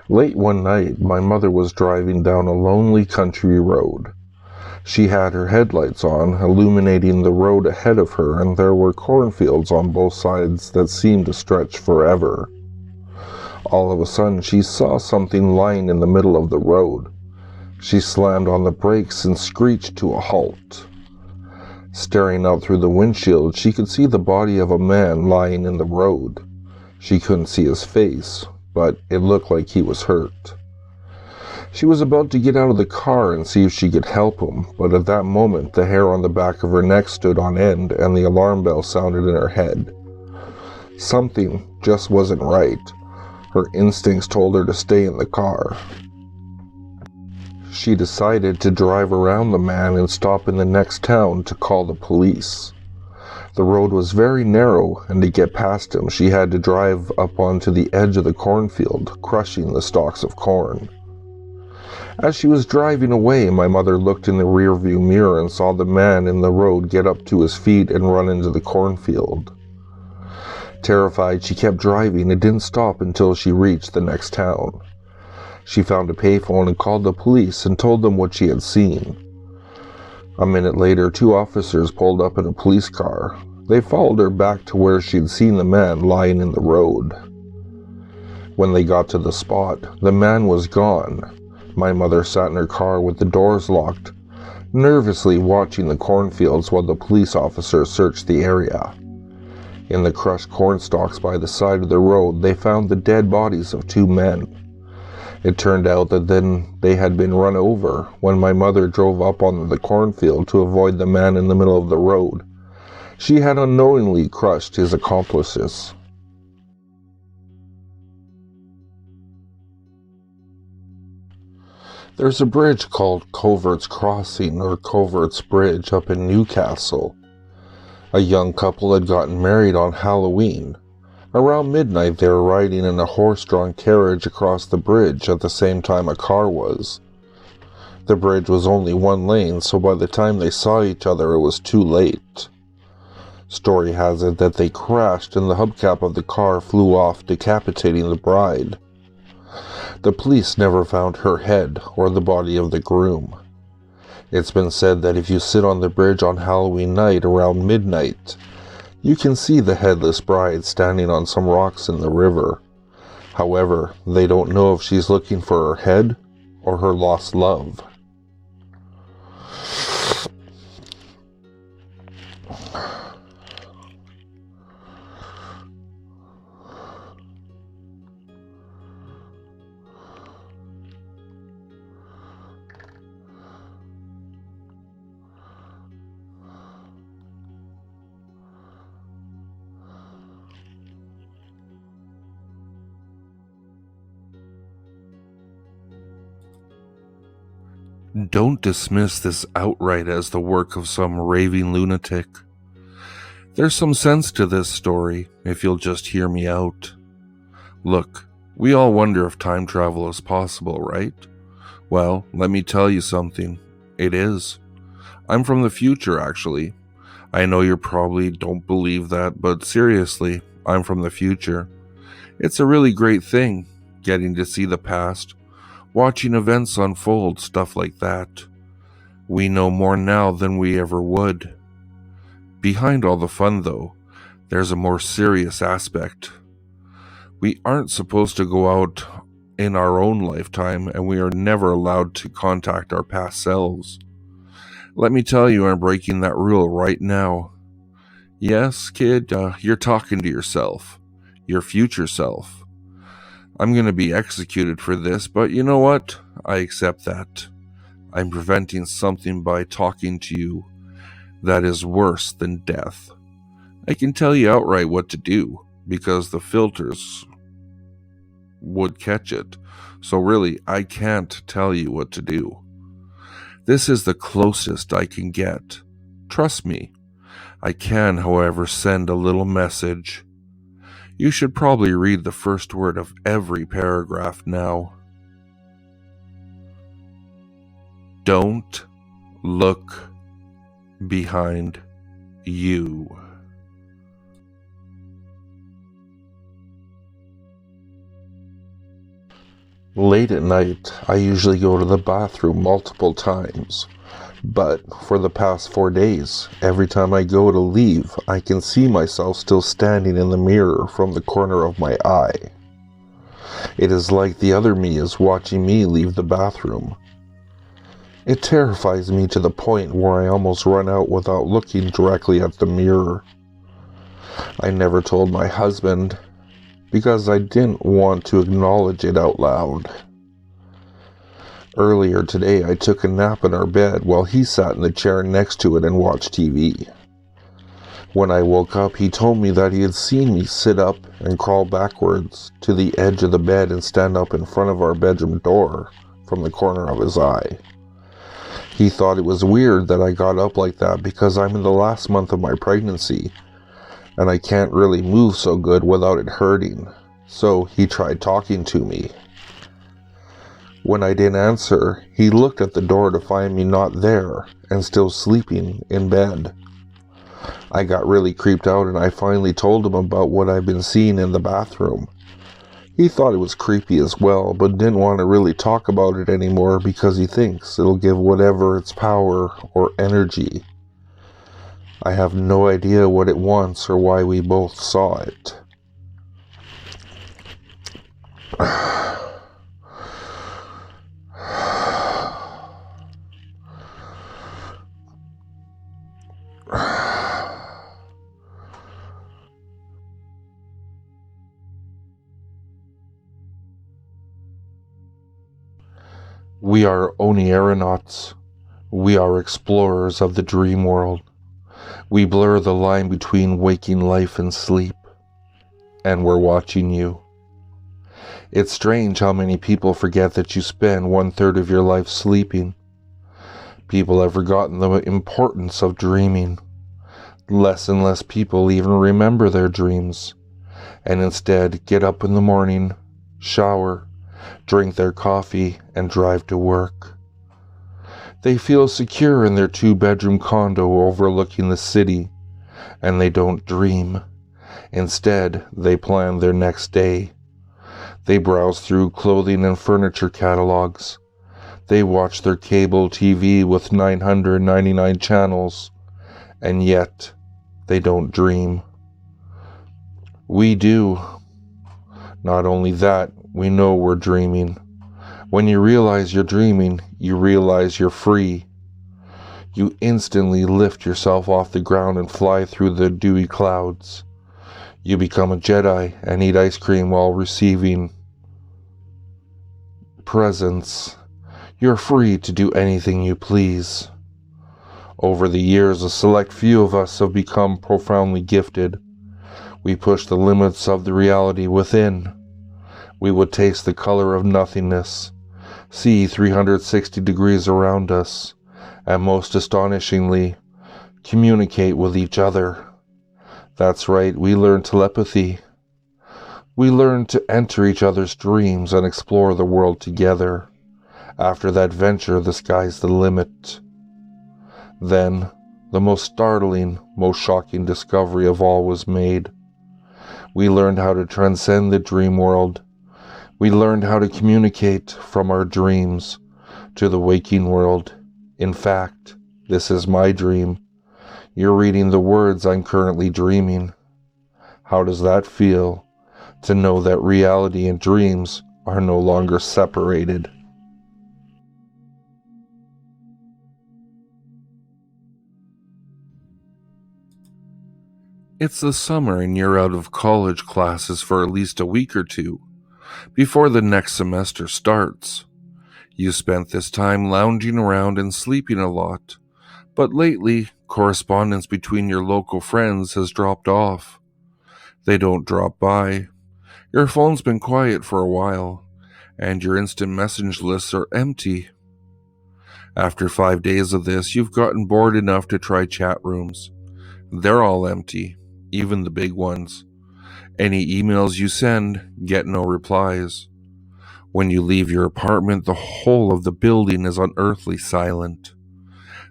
Late one night, my mother was driving down a lonely country road. She had her headlights on, illuminating the road ahead of her, and there were cornfields on both sides that seemed to stretch forever. All of a sudden, she saw something lying in the middle of the road. She slammed on the brakes and screeched to a halt. Staring out through the windshield, she could see the body of a man lying in the road. She couldn't see his face, but it looked like he was hurt. She was about to get out of the car and see if she could help him, but at that moment the hair on the back of her neck stood on end and the alarm bell sounded in her head. Something just wasn't right. Her instincts told her to stay in the car. She decided to drive around the man and stop in the next town to call the police. The road was very narrow, and to get past him, she had to drive up onto the edge of the cornfield, crushing the stalks of corn. As she was driving away, my mother looked in the rearview mirror and saw the man in the road get up to his feet and run into the cornfield. Terrified, she kept driving and didn't stop until she reached the next town. She found a payphone and called the police and told them what she had seen. A minute later, 2 officers pulled up in a police car. They followed her back to where she'd seen the man lying in the road. When they got to the spot, the man was gone. My mother sat in her car with the doors locked, nervously watching the cornfields while the police officers searched the area. In the crushed corn stalks by the side of the road, they found the dead bodies of 2 men. It turned out that then they had been run over when my mother drove up onto the cornfield to avoid the man in the middle of the road. She had unknowingly crushed his accomplices. There's a bridge called Covert's Crossing or Covert's Bridge up in Newcastle. A young couple had gotten married on Halloween. Around midnight they were riding in a horse-drawn carriage across the bridge at the same time a car was. The bridge was only 1 lane, so by the time they saw each other it was too late. Story has it that they crashed and the hubcap of the car flew off, decapitating the bride. The police never found her head or the body of the groom. It's been said that if you sit on the bridge on Halloween night around midnight, you can see the headless bride standing on some rocks in the river. However, they don't know if she's looking for her head or her lost love. Don't dismiss this outright as the work of some raving lunatic. There's some sense to this story, if you'll just hear me out. Look, we all wonder if time travel is possible, right? Well, let me tell you something. It is. I'm from the future, actually. I know you probably don't believe that, but seriously, I'm from the future. It's a really great thing, getting to see the past, watching events unfold, stuff like that. We know more now than we ever would. Behind all the fun, though, there's a more serious aspect. We aren't supposed to go out in our own lifetime, and we are never allowed to contact our past selves. Let me tell you, I'm breaking that rule right now. Yes, kid, you're talking to yourself, your future self. I'm going to be executed for this, but you know what? I accept that. I'm preventing something by talking to you that is worse than death. I can tell you outright what to do, because the filters would catch it. So really, I can't tell you what to do. This is the closest I can get. Trust me. I can, however, send a little message. You should probably read the first word of every paragraph now. Don't look behind you. Late at night, I usually go to the bathroom multiple times. But for the past 4 days, every time I go to leave, I can see myself still standing in the mirror from the corner of my eye. It is like the other me is watching me leave the bathroom. It terrifies me to the point where I almost run out without looking directly at the mirror. I never told my husband because I didn't want to acknowledge it out loud. Earlier today, I took a nap in our bed while he sat in the chair next to it and watched TV. When I woke up, he told me that he had seen me sit up and crawl backwards to the edge of the bed and stand up in front of our bedroom door from the corner of his eye. He thought it was weird that I got up like that because I'm in the last month of my pregnancy and I can't really move so good without it hurting, so he tried talking to me. When I didn't answer, he looked at the door to find me not there and still sleeping in bed. I got really creeped out and I finally told him about what I'd been seeing in the bathroom. He thought it was creepy as well, but didn't want to really talk about it anymore because he thinks it'll give whatever its power or energy. I have no idea what it wants or why we both saw it. We are only aeronauts. We are explorers of the dream world. We blur the line between waking life and sleep. And we're watching you. It's strange how many people forget that you spend 1/3 of your life sleeping. People have forgotten the importance of dreaming. Less and less people even remember their dreams, and instead get up in the morning, shower, drink their coffee, and drive to work. They feel secure in their 2-bedroom condo overlooking the city, and they don't dream. Instead, they plan their next day. They browse through clothing and furniture catalogs. They watch their cable TV with 999 channels, and yet they don't dream. We do. Not only that, we know we're dreaming. When you realize you're dreaming, you realize you're free. You instantly lift yourself off the ground and fly through the dewy clouds. You become a Jedi and eat ice cream while receiving presents. You're free to do anything you please. Over the years, a select few of us have become profoundly gifted. We push the limits of the reality within. We would taste the color of nothingness, see 360 degrees around us, and most astonishingly, communicate with each other. That's right, we learn telepathy. We learn to enter each other's dreams and explore the world together. After that venture, the sky's the limit. Then, the most startling, most shocking discovery of all was made. We learned how to transcend the dream world. We learned how to communicate from our dreams to the waking world. In fact, this is my dream. You're reading the words I'm currently dreaming. How does that feel, to know that reality and dreams are no longer separated? It's the summer and you're out of college classes for at least a week or two before the next semester starts. You spent this time lounging around and sleeping a lot, but lately, correspondence between your local friends has dropped off. They don't drop by. Your phone's been quiet for a while, and your instant message lists are empty. After 5 days of this, you've gotten bored enough to try chat rooms. They're all empty, even the big ones. Any emails you send get no replies. When you leave your apartment, the whole of the building is unearthly silent.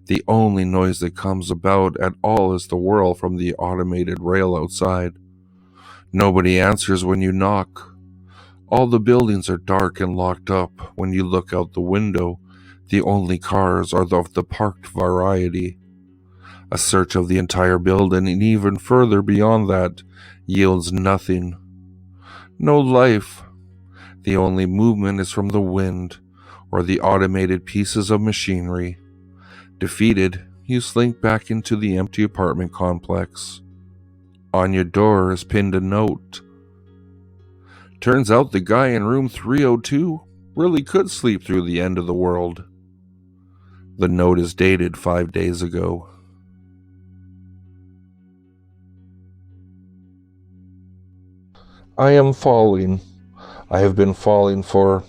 The only noise that comes about at all is the whirl from the automated rail outside. Nobody answers when you knock. All the buildings are dark and locked up. When you look out the window, the only cars are of the parked variety. A search of the entire building and even further beyond that yields nothing. No life. The only movement is from the wind or the automated pieces of machinery. Defeated, you slink back into the empty apartment complex. On your door is pinned a note. Turns out the guy in room 302 really could sleep through the end of the world. The note is dated 5 days ago. I am falling. I have been falling for,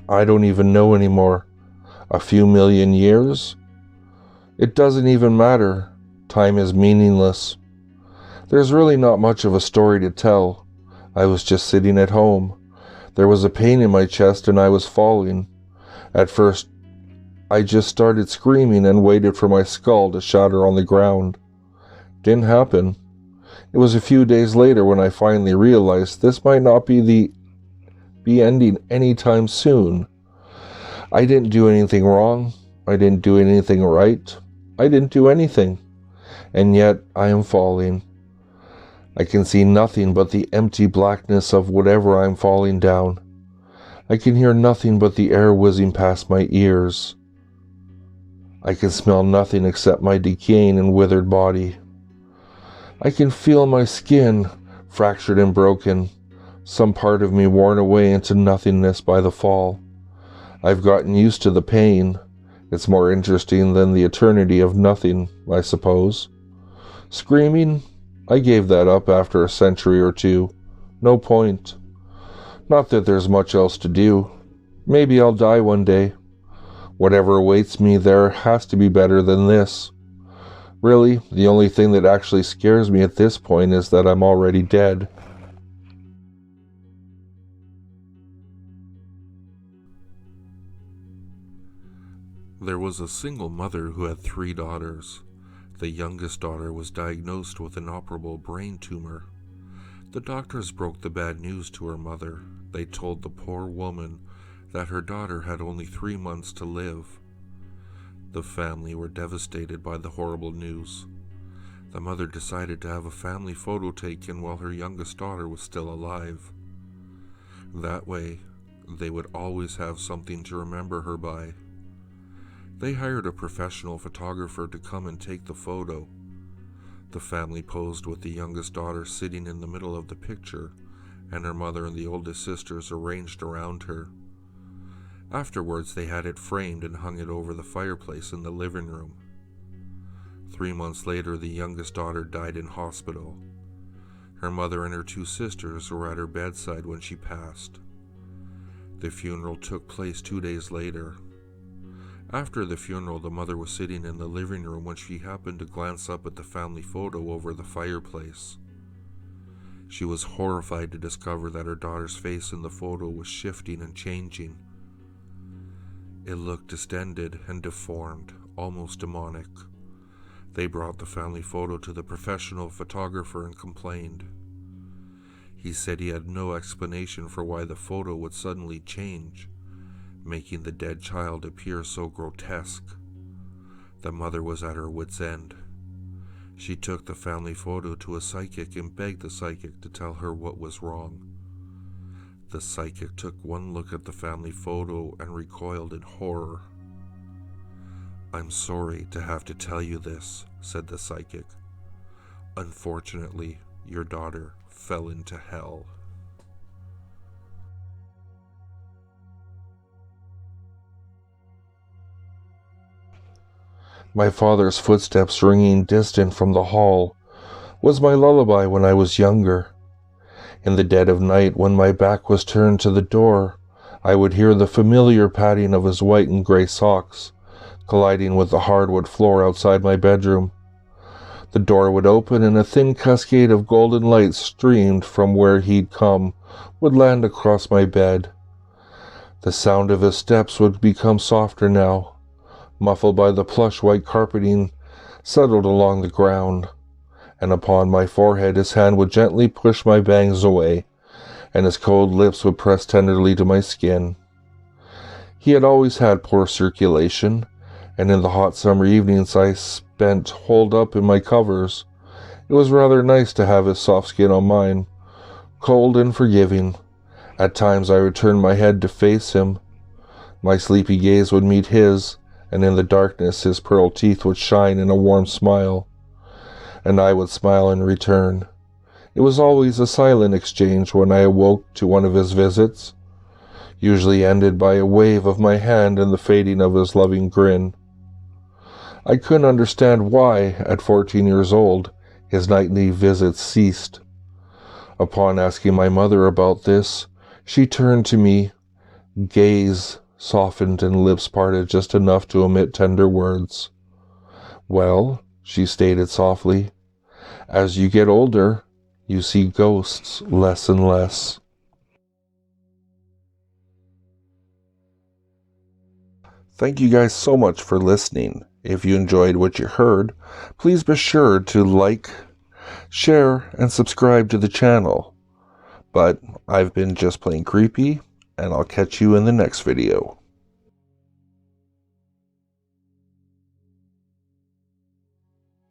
I don't even know anymore. A few million years? It doesn't even matter. Time is meaningless. There's really not much of a story to tell. I was just sitting at home. There was a pain in my chest and I was falling. At first, I just started screaming and waited for my skull to shatter on the ground. Didn't happen. It was a few days later when I finally realized this might not be ending anytime soon. I didn't do anything wrong. I didn't do anything right. I didn't do anything. And yet I am falling. I can see nothing but the empty blackness of whatever I'm falling down. I can hear nothing but the air whizzing past my ears. I can smell nothing except my decaying and withered body. I can feel my skin fractured and broken, some part of me worn away into nothingness by the fall. I've gotten used to the pain. It's more interesting than the eternity of nothing, I suppose. Screaming? I gave that up after a century or two. No point. Not that there's much else to do. Maybe I'll die one day. Whatever awaits me there has to be better than this. Really, the only thing that actually scares me at this point is that I'm already dead. There was a single mother who had 3 daughters. The youngest daughter was diagnosed with an inoperable brain tumor. The doctors broke the bad news to her mother. They told the poor woman that her daughter had only 3 months to live. The family were devastated by the horrible news. The mother decided to have a family photo taken while her youngest daughter was still alive. That way, they would always have something to remember her by. They hired a professional photographer to come and take the photo. The family posed with the youngest daughter sitting in the middle of the picture, and her mother and the oldest sisters arranged around her. Afterwards, they had it framed and hung it over the fireplace in the living room. 3 months later, the youngest daughter died in hospital. Her mother and her 2 sisters were at her bedside when she passed. The funeral took place 2 days later. After the funeral, the mother was sitting in the living room when she happened to glance up at the family photo over the fireplace. She was horrified to discover that her daughter's face in the photo was shifting and changing. It looked distended and deformed, almost demonic. They brought the family photo to the professional photographer and complained. He said he had no explanation for why the photo would suddenly change, making the dead child appear so grotesque. The mother was at her wit's end. She took the family photo to a psychic and begged the psychic to tell her what was wrong. The psychic took one look at the family photo and recoiled in horror. "I'm sorry to have to tell you this," said the psychic. "Unfortunately, your daughter fell into hell." My father's footsteps ringing distant from the hall was my lullaby when I was younger. In the dead of night, when my back was turned to the door, I would hear the familiar padding of his white and gray socks colliding with the hardwood floor outside my bedroom. The door would open and a thin cascade of golden light streamed from where he'd come, would land across my bed. The sound of his steps would become softer now, muffled by the plush white carpeting settled along the ground, and upon my forehead his hand would gently push my bangs away and his cold lips would press tenderly to my skin. He had always had poor circulation, and in the hot summer evenings I spent holed up in my covers, it was rather nice to have his soft skin on mine, cold and forgiving. At times I would turn my head to face him. My sleepy gaze would meet his, and in the darkness his pearl teeth would shine in a warm smile, and I would smile in return. It was always a silent exchange when I awoke to one of his visits, usually ended by a wave of my hand and the fading of his loving grin. I couldn't understand why, at 14 years old, his nightly visits ceased. Upon asking my mother about this, she turned to me, gaze softened and lips parted just enough to emit tender words. "Well," she stated softly, "as you get older, you see ghosts less and less." Thank you guys so much for listening. If you enjoyed what you heard, please be sure to like, share, and subscribe to the channel. But I've been just plain creepy, and I'll catch you in the next video.